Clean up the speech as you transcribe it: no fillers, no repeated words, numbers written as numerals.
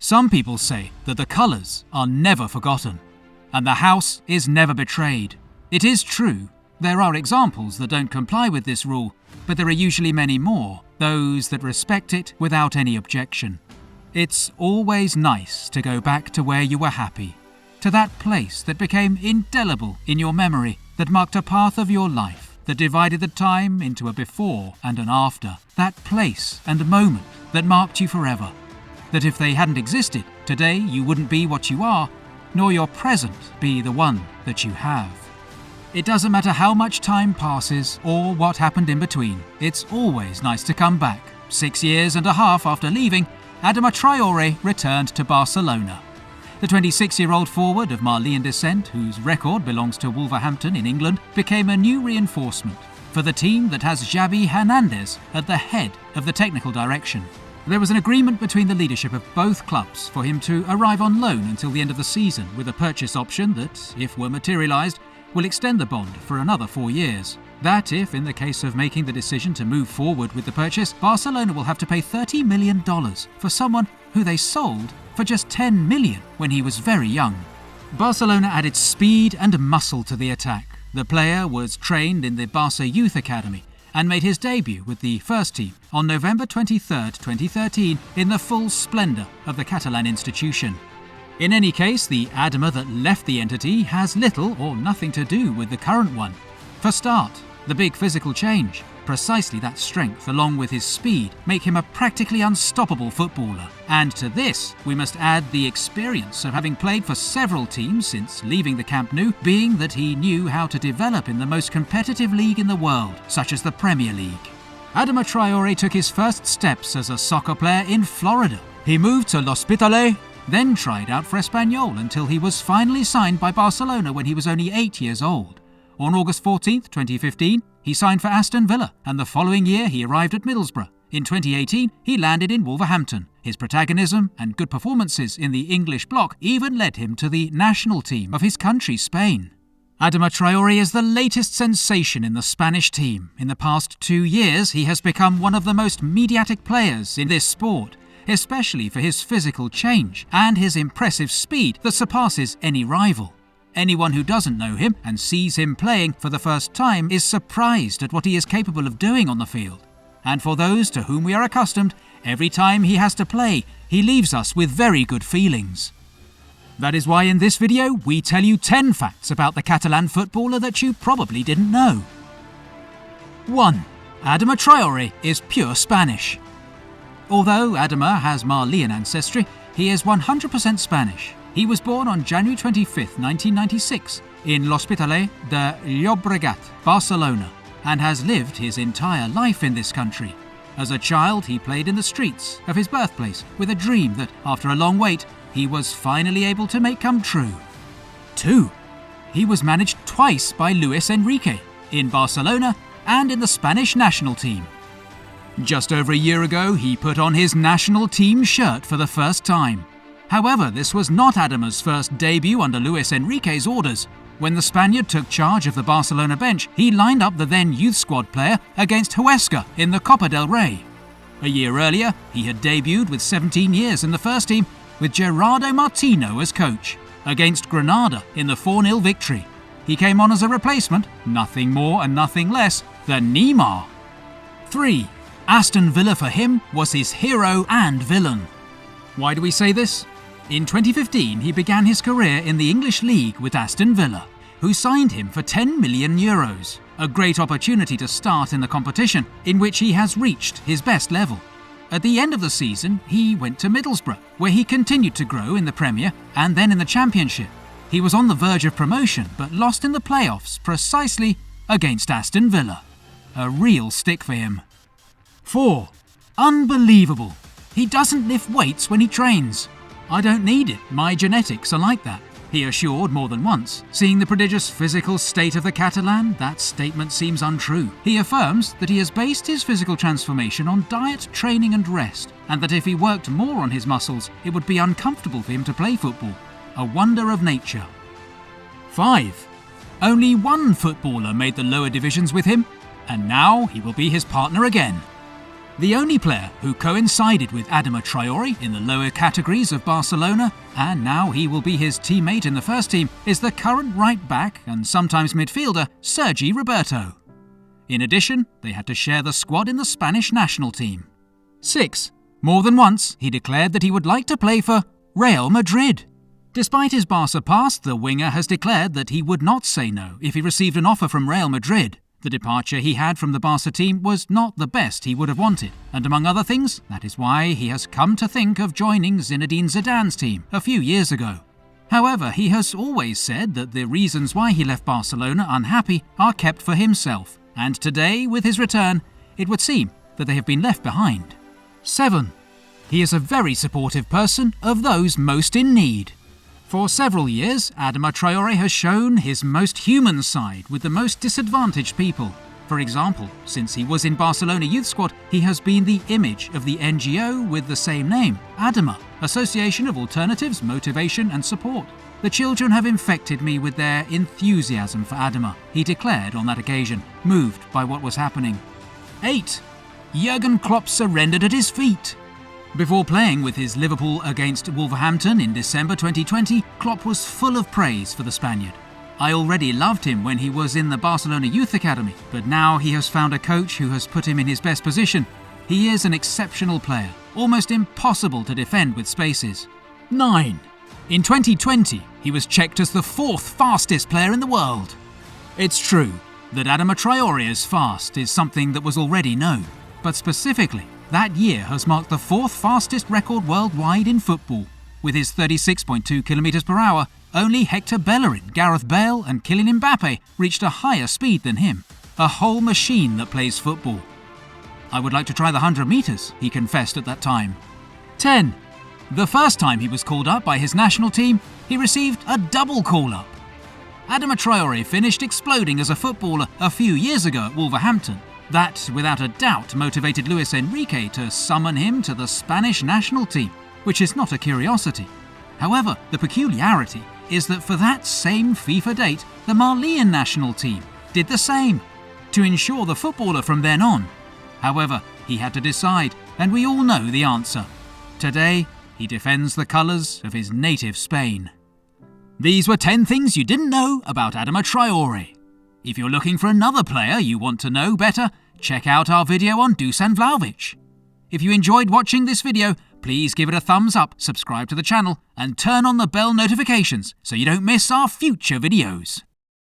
Some people say that the colours are never forgotten, and the house is never betrayed. It is true, there are examples that don't comply with this rule, but there are usually many more, those that respect it without any objection. It's always nice to go back to where you were happy, to that place that became indelible in your memory, that marked a path of your life, that divided the time into a before and an after, that place and moment that marked you forever. That if they hadn't existed, today you wouldn't be what you are, nor your present be the one that you have. It doesn't matter how much time passes or what happened in between, it's always nice to come back. 6 years and a half after leaving, Adama Traoré returned to Barcelona. The 26-year-old forward of Malian descent, whose record belongs to Wolverhampton in England, became a new reinforcement for the team that has Xavi Hernandez at the head of the technical direction. There was an agreement between the leadership of both clubs for him to arrive on loan until the end of the season, with a purchase option that, if were materialised, will extend the bond for another 4 years. That if, in the case of making the decision to move forward with the purchase, Barcelona will have to pay $30 million for someone who they sold for just $10 million when he was very young. Barcelona added speed and muscle to the attack. The player was trained in the Barca Youth Academy and made his debut with the first team on November 23, 2013, in the full splendour of the Catalan institution. In any case, the Adama that left the entity has little or nothing to do with the current one. For start, the big physical change, precisely that strength along with his speed, make him a practically unstoppable footballer. And to this, we must add the experience of having played for several teams since leaving the Camp Nou, being that he knew how to develop in the most competitive league in the world, such as the Premier League. Adama Traoré took his first steps as a soccer player in Florida. He moved to L'Hospitalet, then tried out for Espanyol until he was finally signed by Barcelona when he was only 8 years old. On August 14, 2015, he signed for Aston Villa, and the following year he arrived at Middlesbrough. In 2018, he landed in Wolverhampton. His protagonism and good performances in the English bloc even led him to the national team of his country, Spain. Adama Traoré is the latest sensation in the Spanish team. In the past 2 years, he has become one of the most mediatic players in this sport, especially for his physical change and his impressive speed that surpasses any rival. Anyone who doesn't know him and sees him playing for the first time is surprised at what he is capable of doing on the field. And for those to whom we are accustomed, every time he has to play, he leaves us with very good feelings. That is why in this video we tell you 10 facts about the Catalan footballer that you probably didn't know. 1. Adama Traoré is pure Spanish. Although Adama has Malian ancestry, he is 100% Spanish. He was born on January 25, 1996, in L'Hospitalet de Llobregat, Barcelona, and has lived his entire life in this country. As a child, he played in the streets of his birthplace with a dream that, after a long wait, he was finally able to make come true. 2. He was managed twice by Luis Enrique, in Barcelona and in the Spanish national team. Just over a year ago, he put on his national team shirt for the first time. However, this was not Adama's first debut under Luis Enrique's orders. When the Spaniard took charge of the Barcelona bench, he lined up the then youth squad player against Huesca in the Copa del Rey. A year earlier, he had debuted with 17 years in the first team with Gerardo Martino as coach, against Granada in the 4-0 victory. He came on as a replacement, nothing more and nothing less than Neymar. 3. Aston Villa for him was his hero and villain. Why do we say this? In 2015, he began his career in the English League with Aston Villa, who signed him for €10 million. A great opportunity to start in the competition, in which he has reached his best level. At the end of the season, he went to Middlesbrough, where he continued to grow in the Premier and then in the Championship. He was on the verge of promotion, but lost in the playoffs precisely against Aston Villa. A real stick for him. 4. Unbelievable. He doesn't lift weights when he trains. I don't need it, my genetics are like that, he assured more than once. Seeing the prodigious physical state of the Catalan, that statement seems untrue. He affirms that he has based his physical transformation on diet, training and rest, and that if he worked more on his muscles, it would be uncomfortable for him to play football. A wonder of nature. 5. Only one footballer made the lower divisions with him, and now he will be his partner again. The only player who coincided with Adama Traoré in the lower categories of Barcelona, and now he will be his teammate in the first team, is the current right-back and sometimes midfielder Sergi Roberto. In addition, they had to share the squad in the Spanish national team. 6. More than once, he declared that he would like to play for Real Madrid. Despite his Barca past, the winger has declared that he would not say no if he received an offer from Real Madrid. The departure he had from the Barca team was not the best he would have wanted, and among other things, that is why he has come to think of joining Zinedine Zidane's team a few years ago. However, he has always said that the reasons why he left Barcelona unhappy are kept for himself, and today, with his return, it would seem that they have been left behind. 7. He is a very supportive person of those most in need. For several years, Adama Traoré has shown his most human side with the most disadvantaged people. For example, since he was in Barcelona youth squad, he has been the image of the NGO with the same name, Adama, Association of Alternatives, Motivation and Support. The children have infected me with their enthusiasm for Adama, he declared on that occasion, moved by what was happening. 8. Jürgen Klopp surrendered at his feet. Before playing with his Liverpool against Wolverhampton in December 2020, Klopp was full of praise for the Spaniard. I already loved him when he was in the Barcelona Youth Academy, but now he has found a coach who has put him in his best position. He is an exceptional player, almost impossible to defend with spaces. 9. In 2020, he was checked as the 4th fastest player in the world. It's true that Adama Traoré is fast is something that was already known, but specifically, that year has marked the 4th fastest record worldwide in football. With his 36.2 km/h, only Hector Bellerin, Gareth Bale and Kylian Mbappe reached a higher speed than him. A whole machine that plays football. I would like to try the 100 metres, he confessed at that time. 10. The first time he was called up by his national team, he received a double call-up. Adama Traoré finished exploding as a footballer a few years ago at Wolverhampton. That, without a doubt, motivated Luis Enrique to summon him to the Spanish national team, which is not a curiosity. However, the peculiarity is that for that same FIFA date, the Malian national team did the same, to ensure the footballer from then on. However, he had to decide, and we all know the answer. Today, he defends the colours of his native Spain. These were 10 things you didn't know about Adama Traoré. If you're looking for another player you want to know better, check out our video on Dusan Vlahovic. If you enjoyed watching this video, please give it a thumbs up, subscribe to the channel, and turn on the bell notifications so you don't miss our future videos.